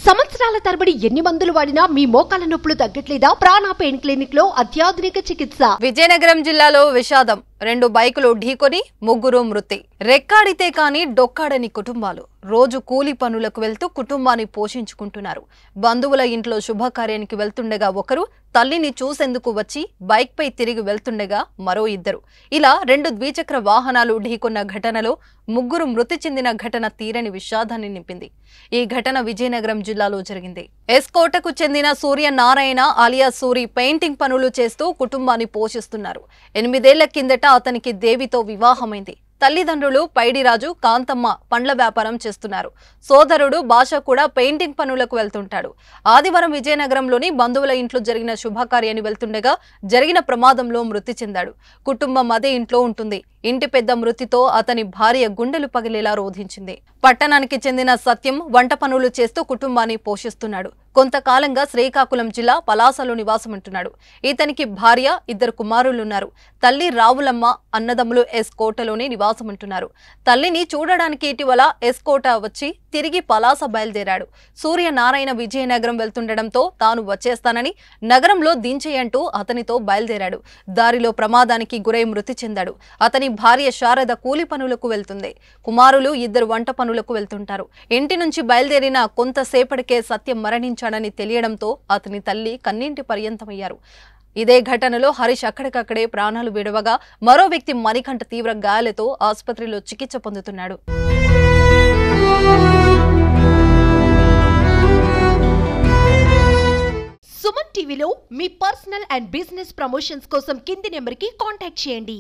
సంవత్సరాల తరబడి ఎన్ని మందులు వాడినా మీ మోకాల నొప్పులు తగ్గట్లేదా? ప్రాణ పెయిన్ క్లినిక్ లో అత్యాధునిక చికిత్స. విజయనగరం జిల్లాలో విషాదం. 2 బైకులు ఢీకొని 3 మృతి. రెక్కాడితే కాని డొక్కాడని కుటుంబాలు రోజు కూలి పనులకు వెళ్తూ కుటుంబాన్ని పోషించుకుంటున్నారు. బంధువుల ఇంట్లో శుభకార్యానికి వెళ్తుండగా ఒకరు, తల్లిని చూసేందుకు వచ్చి బైక్ పై తిరిగి వెళ్తుండగా మరో 2. ఇలా 2 ద్విచక్ర వాహనాలు ఢీకొన్న ఘటనలో 3 మృతి చెందిన ఘటన తీరని విషాదాన్ని నింపింది. ఈ ఘటన విజయనగరం జిల్లాలో జరిగింది. ఎస్కోటకు చెందిన సూర్యనారాయణ అలియా సూరి పెయింటింగ్ పనులు చేస్తూ కుటుంబాన్ని పోషిస్తున్నారు. 8 ఏళ్ల కిందట అతనికి దేవితో వివాహమైంది. తల్లిదండ్రులు పైడిరాజు, కాంతమ్మ పండ్ల వ్యాపారం చేస్తున్నారు. సోదరుడు భాష కూడా పెయింటింగ్ పనులకు వెళ్తుంటాడు. ఆదివారం విజయనగరంలోని బంధువుల ఇంట్లో జరిగిన శుభకార్యాన్ని వెళ్తుండగా జరిగిన ప్రమాదంలో మృతి చెందాడు. కుటుంబం అదే ఇంట్లో ఉంటుంది. ఇంటి పెద్ద మృతితో అతని భార్య గుండెలు పగిలేలా రోధించింది. పట్టణానికి చెందిన సత్యం వంట పనులు చేస్తూ కుటుంబాన్ని పోషిస్తున్నాడు. కొంతకాలంగా శ్రీకాకుళం జిల్లా పలాసలో నివాసముంటున్నాడు. ఇతనికి భార్య, 2 కుమారులున్నారు. తల్లి రావులమ్మ, అన్నదమ్ములు ఎస్కోటలోనే నివాసముంటున్నారు. తల్లిని చూడడానికి ఇటీవల ఎస్కోట వచ్చి తిరిగి పలాస బయలుదేరాడు. సూర్యనారాయణ విజయనగరం వెళ్తుండటంతో తాను వచ్చేస్తానని నగరంలో దించేయంటూ అతనితో బయలుదేరాడు. దారిలో ప్రమాదానికి గురై మృతి చెందాడు. అతని భార్య శారద కూలి పనులకు వెళ్తుంది. కుమారులు 2 వంట పనులకు వెళ్తుంటారు. ఇంటి నుంచి బయలుదేరిన కొంతసేపటికే సత్యం మరణించాడని తెలియడంతో అతని తల్లి కన్నీంటి పర్యంతమయ్యారు. ఇదే ఘటనలో హరీష్ అక్కడికక్కడే ప్రాణాలు విడవగా మరో వ్యక్తి మణికంఠ తీవ్ర గాయాలతో ఆసుపత్రిలో చికిత్స పొందుతున్నాడు. సుమన్ టీవీలో మీ పర్సనల్ అండ్ బిజినెస్ ప్రమోషన్స్ కోసం కింది నెంబర్కి కాంటాక్ట్ చేయండి.